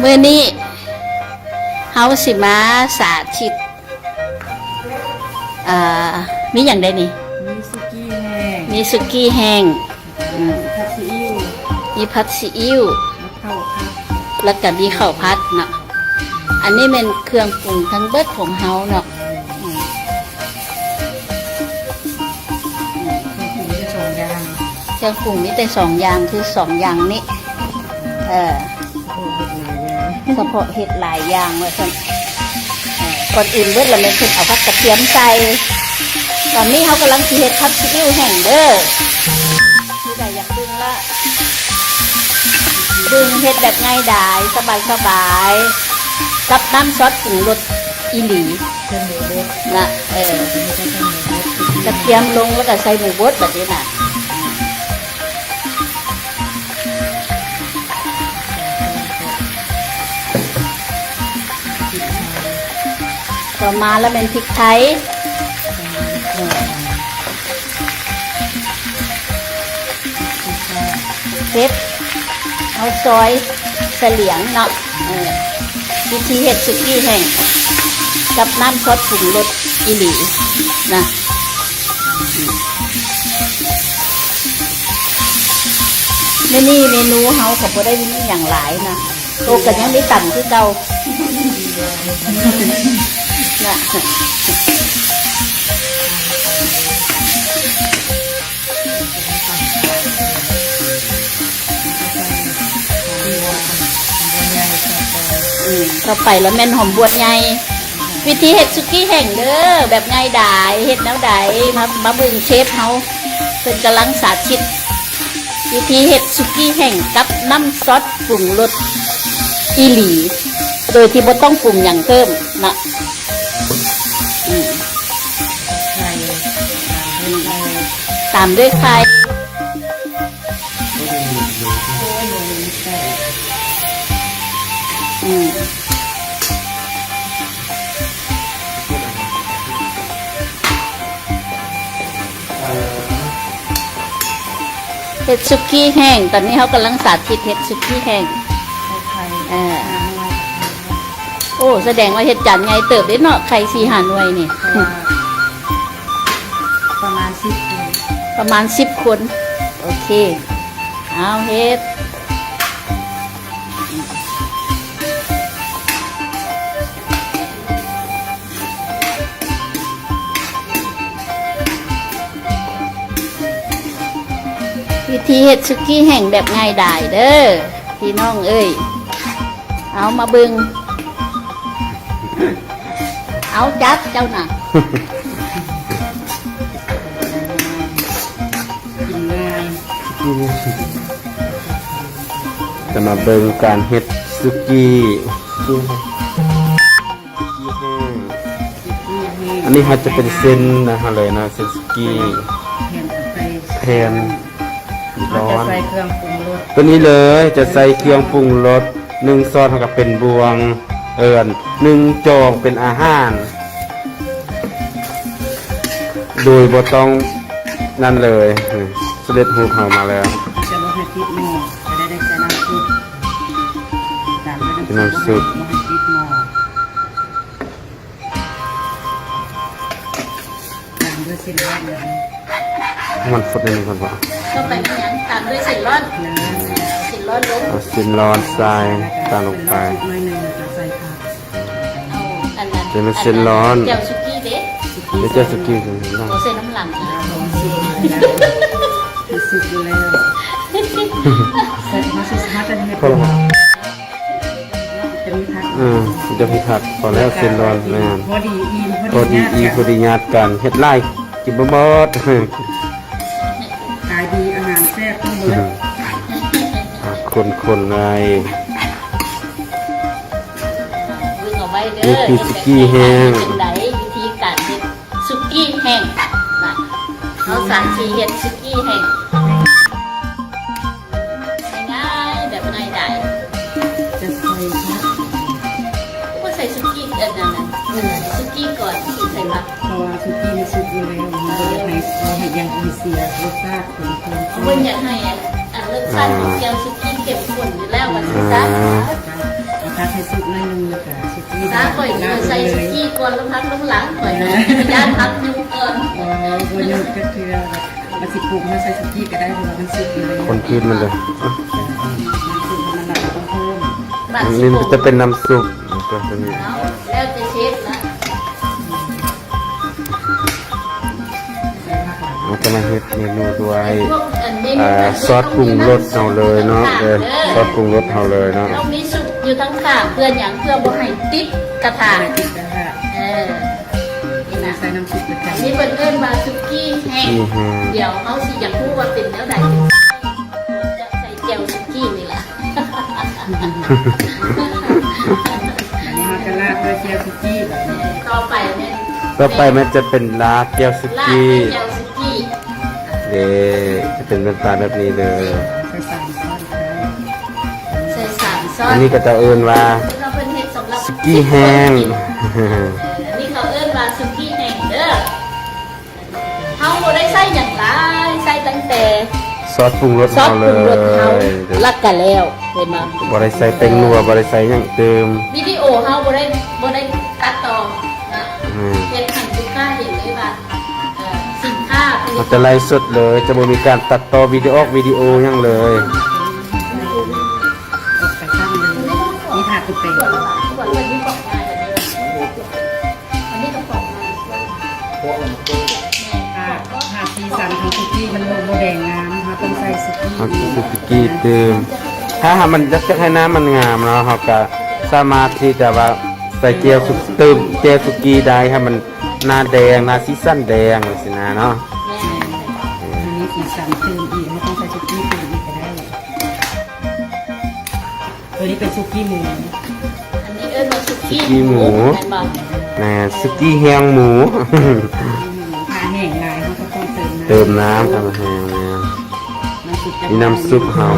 มื้อนี้เฮาสิมาสาธิตมีอย่างใดนี่มีสุกี้แห้งมีผัดซีอิ๊วแล้วก็มีข้าวผัดเนาะอันนี้เป็นเครื่องปรุงทั้งเบิดของเฮาเนาะเครื่องปรุงมีแต่2อย่างคือ2อย่างนี้เฉพาะเห็ดหลายอย่างว่าซั่นก่อนอื่นเบิดเราเลยคือเอาผักกระเทียมใส่ตอนนี้เขากำลังสิเฮ็ดผัดซีอิ๊วแห้งเด้อคือได้อยากดึงละดึงเฮ็ดแบบง่ายดายสบายกับน้ำซอสปรุงรสอีหลีนะกระเทียมลงแล้วก็ใส่หมูบดแบบนี้น่ะต่อมาแล้วเป็นพริกไทยเผ็ดเอาซอยเสลียงเนาะวิธีเห็ดสุกี้แห้งกับน้ำซอสปรุงรสอีหลีนะเมนูเฮาก็บ่ได้มีอย่างหลายนะโตกันยังได้ต่ำคือเก่านะต่อไปแล้วแม่นหอมบัวใหญ่วิธีเห็ดสุกี้แห้งเด้อแบบง่ายดายเห็ดแนวใดมาเบิ่งเชฟเฮาเพิ่นกำลังสาธิตวิธีเห็ดสุกี้แห้งกับน้ำซอสปรุงรสอีหลีโดยที่บ่ต้องปรุงอย่างเพิ่มนะตามด้วยไข่เห็ดสุกี้แห้งตอนนี้เขากำลังสาธิตเห็ดสุกี้แห้งโอ้แสดงว่าเห็ดจานไงเติบได้เนาะไข่4-5 หน่วยนี่ประมาณ10 คนโอเคเอาเห็ดวิธีเห็ดสุกี้แห้งแบบง่ายดายเด้อพี่น้องเอ้ยเอามาบึงเอาจัดเจ้าน่ะจะมาเบิ่งการเฮ็ดสุกี้อันนี้เขาจะเป็นเส้นนะฮะเลยนะเส้นสุกี้แผ่นร้อนตัวนี้เลยจะใส่เครื่องปรุงรส1 ซอสเท่ากับเป็นบวง1 จอกเป็นอาหารโดยบ่ต้องนั่นเลยเสด็จหูเข้ามาแล้วจะลดให้ติดหม้อจะได้ใส่น้ำซุปน้ำซุปตามด้วยเส้นร้อนเลยมันฟดนิดนึงก่อนป่ะก็ไปเป็นอย่างตามด้วยเส้นร้อนลงเอาเส้นร้อนใส่ตามลงไปจะเป็นเส้นร้อนเจียวสุกี้เด็กเจียวสุกี้ถึงได้เส้นน้ำหลังสุกแล้วเสร็จมาสุดท้ายเป็นเห็ดจะมีผักพอแล้วเส้นร้อนแม่พอดีพอดีญาติกันเห็ดไล่กินบ่หมดขายดีอาหารแซ่บทั้งหมดคนไงวิธีสุกี้แห้งวิธีการเห็ดสุกี้แห้งเขาสั่งสีเห็ดสุกี้แห้งง่ายแบบง่ายได้จะใส่ก็ใส่สุกี้นั่นสุกี้ก่อนใส่ผักเพราะว่าสุกี้มันสุกอยู่แล้วมันจะให้ยังมีเสียรสชาติของคนอยากให้รสชาติของแก้วสุกี้เข้มข้นอยู่แล้ววันนี้จ้า พักให้สุกหน่อยนึงแล้วก็สุกี้ ถ้าข่อยจะใส่สุกี้ก่อนแล้วพักหลังข่อยนะย่านพักยุก่อน บนยกก็คือมาสิปรุงมาใส่สุกี้ก็ได้เพราะว่ามันสุกอยู่เลย คนคืนมันเลย สุกมันหลับต้องเพิ่ม บัด อัน สิ นี้มันจะเป็นน้ำซุปตัวนี้ แล้วจะเชฟนะ เราจะมาเฮ็ดเมนูด้วย พวกอันเมนู ซอสปรุงรสเอาเลยเนาะซอสปรุงรสเอาเลยเนาะ ต้องมีสุกอยู่ทั้งข้างเพื่อนอย่างเพื่อบ่ให้ติดกระทะ ใส่ติดแล้วค่ะ นี่นะ ใส่น้ำซุปไป อั กัน นนี้เพิ่นเอิ้นว่าสุกี้แห้ง นี่ฮะ เดี๋ยวเขาสิอยากรู้ว่าเป็นแล้วใดจะใส่แจ่วสุกี้นี่แหละ อันนี้มันจะราดด้วยเจียวสุกี้แบบนี้ ต่อไปเนี่ย ต่อไปมันจะเป็นลาเกี๊ยวสุ ลาด กี้ ด้วยแจ่วสุกี้ เด้จะเป็นหน้าตาแบบนี้เลย ใส่สามซอสได้ ใส่3 ซอส อันนี้ก็จะเอิ้นว่า เราเป็นเฮ็ดสำหรับ สุกี้แห้ง อันนี้เขาเอิ้นว่าสุกี้แห้งเด้อเฮาบ่ได้ใส่หยังหลายใส่ตั้งแต่ ซอสปรุงรส ซอส เอา ป เล รุงรสเฮาย ลักกันแล้วเห็นบ่ บ่ได้ใส่เป็นนัวบ่ได้ใส่หยังเติม วิดีโอเฮาบ่ได้ตัดต่อนะ อืม เฮ็ดให้ลูกค้าเห็นเลยว่าสินค้าผลิ เรา ต จะไล่สดเลย จะบ่มีการตัดต่อวิดีโอหยังเลย ใส่ข้างเลยนี่ทาตุเปย์ ก่อนวันนี้บอกมาแต่อันนี้ต้องบอกมา หาสีสันของสุกี้มันโมแดงงามค่ะต้องใส่สุกี้ เอาสุกี้เติมถ้าหากมันจะให้น้ำมันงามเนาะเราก็สามารถที่จะว่าใส่เจียวสุกเติมเจียวสุกี้ได้ให้มันหน้าแดงหน้าสีสันแดงสินะเนาะ อันนี้สีสันเติมอีกไม่ต้องใส่สุกี้เติมอีกก็ได้ตัวนี้เป็นสุกี้หมู อันนี้เอิ้นว่าสุกี้แม่นบ่ นะสุกี้แห้งหมู ทาแห้งลายเขาก็ต้องเติม เติมน้ำทำแห้งเนี่ย นี่น้ำซุปเฮา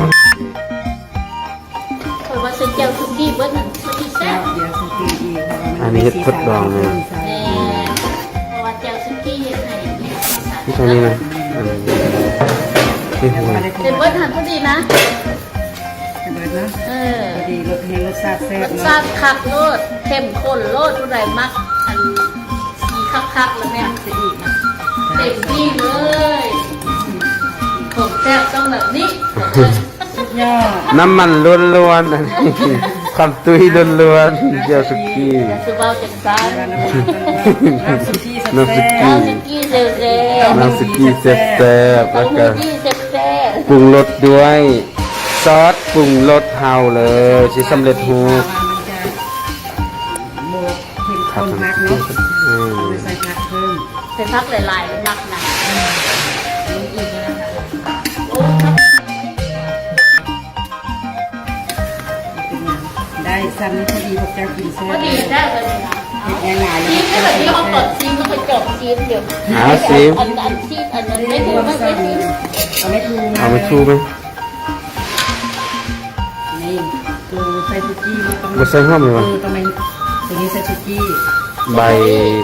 เพราะว่าเส้นเจียวสุกี้เบิดนั่นสุกี้แซ่บ เดี๋ยวสุกี้อีก อันนี้เฮ็ดทดลองเลย แม่เพราะว่าเจียวสุกี้เฮ็ดให้มีสีสัน ที่ตรงนี้นะอันนี้ที่หัว เป็นเบิดหันพอดีนะ เบิดนะ เออ พอดีรสแห้งรสชาติแซ่ ร บ สชาติคักโลดเข้มข้นโลดผู้ใดมักอันสีคักๆแล้วแม่จะอีกนะเต็มที่เลยของแซ่บต้องแบบนี้ ยอด น้ำมันล้วนๆ ความตุยล้วนๆเจียวสุกี้ อย่าสุเบาจังซาน น้ำสุกี้ น้ำสุกี้ เอาสุกี้เซลเซล น้ำสุกี้แซ่บๆ เอา แล้ว สุ ก็ กี้เซลเซล ปรุงรสด้วยซอสปรุงรสเฮาเลยที่สำเร็จรูป โบเห็นคนพักเนาะ อืม ใส่ผักเพิ่ม เป็นพักหลายๆมักนะโอ้ครับ ได้ซ้ำพอดีพวกเจ้ากินแซ่ พอดีได้เลยนะ เห็ดง่ายๆ ซีมไม่แบบนี้เขากดซีมแล้วก็จบซีมเดี๋ยว ซิม อันซีมอันนั้นไม่ถูกไม่ซีม เอาไม่ทู เอามาชูไหม นี่ตัวใส่สุกี้มันต้อง มาใส่ห้อมเลยวะ ต้องเป็นตัวนี้ใส่สุกี้ ใบ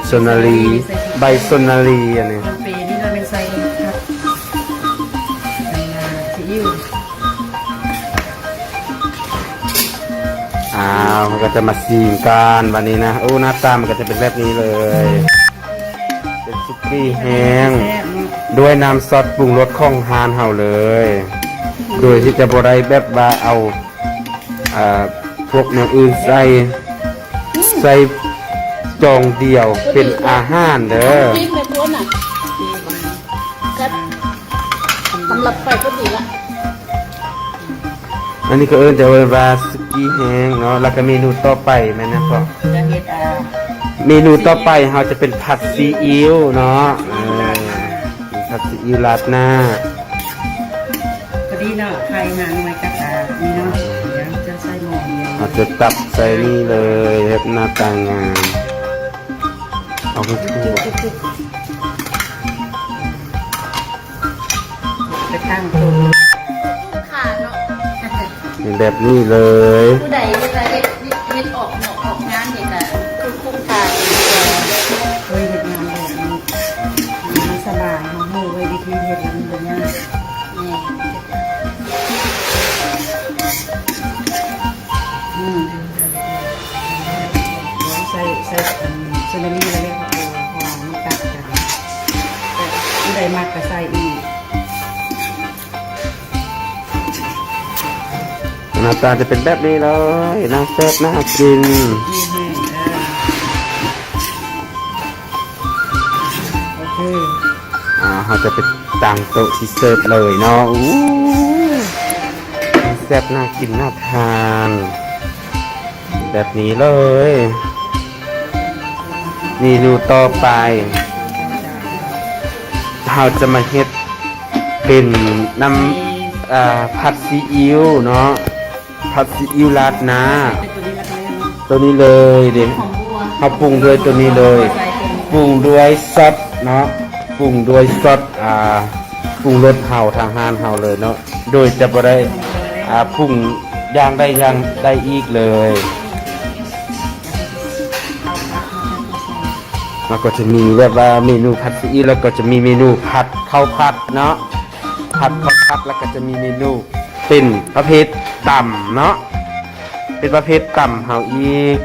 โซนาลีใบโซนาลีอันนี้ ลำเปนี่เราเป็นใส่ครับซีอิ๊ว อ้าวมันก็จะมาซีมกันวันนี้นะโอ้หน้าตามันก็จะเป็นแบบนี้เลย เป็นซุกี้แห้ง แซ่บเนาะ ด้วยน้ำซอสปรุงรสของฮานเฮาเลย โดยที่จะบได้แบบว่าเอาพวกอย่างอื่นใส่จองเดียวเป็นอาหารเด้อ ซีมแบบพ้นอ่ะก็สำหรับไปก็ดีละ อันนี้ก็เอิ้นจะว่าสุกี้แห้งเนาะแล้วก็เมนูต่อไปแม่นะพ่อ จะเห็ดเมนูต่อไปเราจะเป็นผัดซีอิ๊วเนาะผัดซีอิ๊วราดหน้า พอดีเนาะไข่หางไว้กระตานี่เนาะเดี๋ยวจะใส่หม้อเดียว เราจะตับใส่นี่เลยแบบหน้าตางามเอาไปทั่ว ไปตั้งตัว ขาดเนาะ เป็นแบบนี้เลย ผู้ใดเวลาเฮ็ดออกหนอกออกงานเนี่ยก็คือคุ้มค่า เคยเห็ดงานแบบนี้มันสบายหอมหูไว้วิธีเห็ดแล้วมันง่าย นี่ อืม ซนารีแล้วเรียกว่าโอ้หอมมันตัดกันแต่ผู้ใดมากก็ใส่อีก หน้าตาจะเป็นแบบนี้เลยน่าแซ่บน่ากิน นี่แห้งโอเค เขาจะไปตั้งโต๊ะที่เสิร์ฟเลยเนาะอู้แซ่บน่ากินน่าทาน แบบนี้เลยเมนูต่อไปเราจะมาเฮ็ดเป็นน้ำผัดซีอิ๊วเนาะผัดซีอิ๊วราดหน้า เป็นตัวนี้แล้วกันเลยเนาะ ตัวนี้เลยเด็ก หอมบัว เขาปรุงด้วยตัวนี้เลยปรุงด้วยซอสเนาะปรุงด้วยซอสปรุงรสเห่าทางห้านเห่าเลยเนาะโดยจะบ่ได้ปรุงอย่างใดอย่างใดอีกเลยมันก็จะมีแบบว่าเมนูผัดซีอิ๊วแล้วก็จะมีเมนูผัดข้าวผัดเนาะผัดข้าวผัดแล้วก็จะมีเมนูเป็นประเภทต่ำเนาะเป็นประเภทต่ำเห่าอีก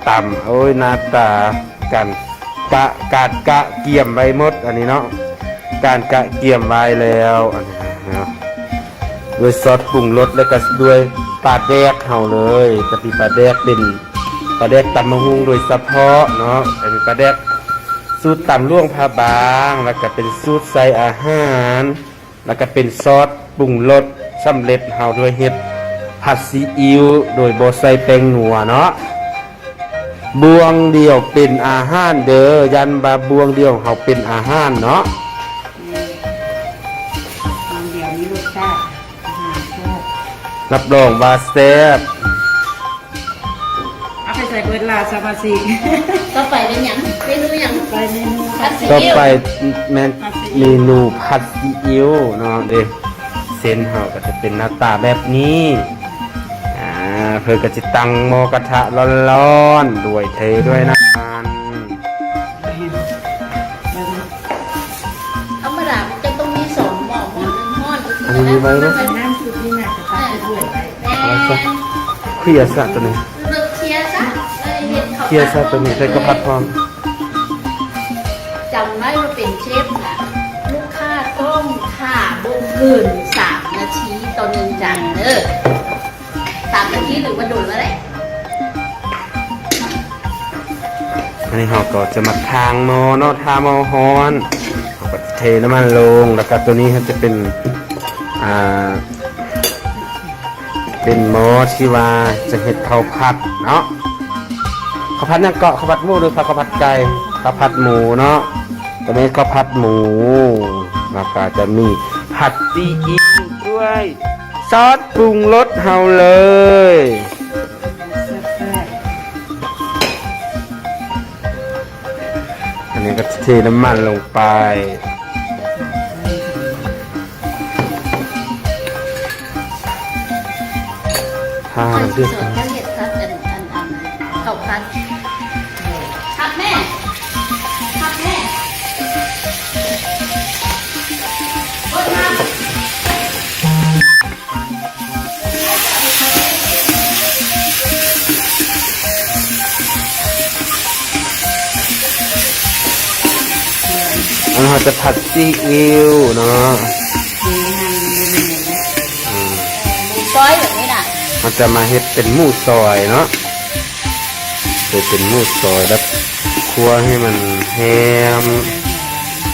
ต่ำโอ้ยหน้าตากันการกะเกี่ยมไว้หมดอันนี้เนาะการกะเกี่ยมไว้แล้วอันนี้เนาะด้วยซอสปรุงรสแล้วก็ด้วยปลาแดกเห่าเลยจะมีปลาแดกเป็นปลาแดกตำมะฮุงโดยเฉพาะเนาะเป็นปลาแดกสูตรตำล่วงผ้าบางแล้วก็เป็นสูตรใส่อาหารแล้วก็เป็นซอสปรุงรสสำเร็จเห่าด้วยเห็ดผัดซีอิ๊วโดยบ่ใส่แป้งนัวเนาะบวงเดียวเป็นอาหารเด้อยันบาบวงเดียวเฮาเป็นอาหารเนาะ บางเดี๋ยวนี้รสชาติอาหารแซ่บ รับรองว่าแซ่บ เอาไปใส่เบิร์ดลาสมาชิก ก็ไปเป็นหยังเมนูหยัง ไปเมนูผัดซี ต่อ อิ๊ว ไปแม่นเมนูผัดซีอิ๊วเนาะเด้เส้นเฮาก็จะเป็นหน้าตาแบบนี้เพิ่นก็สิตั้งหม้อกระทะร้อนๆด้วยเทด้วยน้ำมัน ธรรมดามันจะต้องมีสองหม้อหม้อหนึ่งหม้อ อันนี้มีไว้เนาะ น้ำซุปนี่น่าจะตัดไปด้วยไป แม่ เคลียร์ซะตัวนี้ เลือกเคลียร์ซะเลยเห็ดเขา เคลียร์ซะตัวนี้ใส่กระพัดพร้อม จำไว้ว่าเป็นเชฟนะลูกค้าต้องข่าบ่เกิน3 นาทีต่อหนึ่งจานเด้อ3 นาทีหรือว่าโดนแล้วแหละ อันนี้เราก็จะมาทางหม้อเนาะทาหม้อฮ้อนเราก็เทน้ำมันลงแล้วก็ตัวนี้มันจะเป็นเป็นหม้อที่ว่าจะเห็ดข้าวผัดเนาะข้าวผัดนั่นเกาะข้าวผัดหมูหรือข้าวผัดไก่ข้าวผัดหมูเนาะตัวนี้ข้าวผัดหมูแล้วก็จะมีผัดซีอิ๊วด้วยซอสปรุงรสเฮาเลย แซ่บ อันนี้ก็เทน้ำมันลงไปทา ผัด เรียบ ส ร้ ด อย ก็เห็ดครับอันข้าวผัดครับแม่ครับแม่โอ๊ยครับ แล้วเราจะผัดซีอิ๊วเนาะ ๆดีหั่นเป็นยังไง หมูซอยแบบนี้น่ะ มันจะมาเฮ็ดเป็นหมูซอยเนาะโดยเป็นหมูซอยแล้วคั่วให้มันแฮม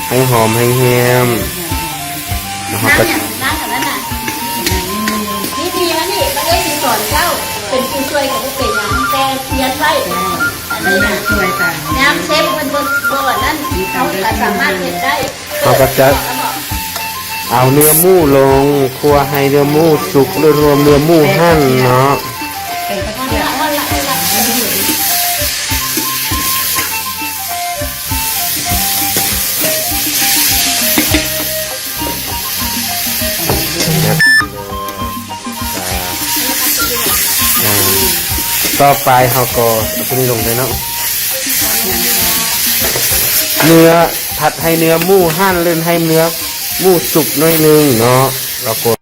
ให้หอมให้แฮมแล้วเรา น้ำ ก็ อย่างน้ำอย่างนั้นน่ะนี่ดีนะนี่มันได้มีสอนเจ้าเป็นผู้ช่วยกับผู้เป็นอย่างแต่เขียนไว้อัน อัน นี้ นี้ น่ะ ช่วยกัน น้ำเชฟมันบนนั่นเขาก็สามารถเห็นได้ เราก็จะเอาเนื้อหมูลงคั่วให้เนื้อหมูสุกรวมเนื้อหมูหั่นเนาะ เป็นกระ วัน เทีย ละ ม วันละวันละ นะครับต่อไปเราก็เอาตัวนี้ลงเลยเนาะเนื้อผัดให้เนื้อหมูหั่นเล่นให้เนื้อหมูสุกหน่อยนึงเนาะแล้วก็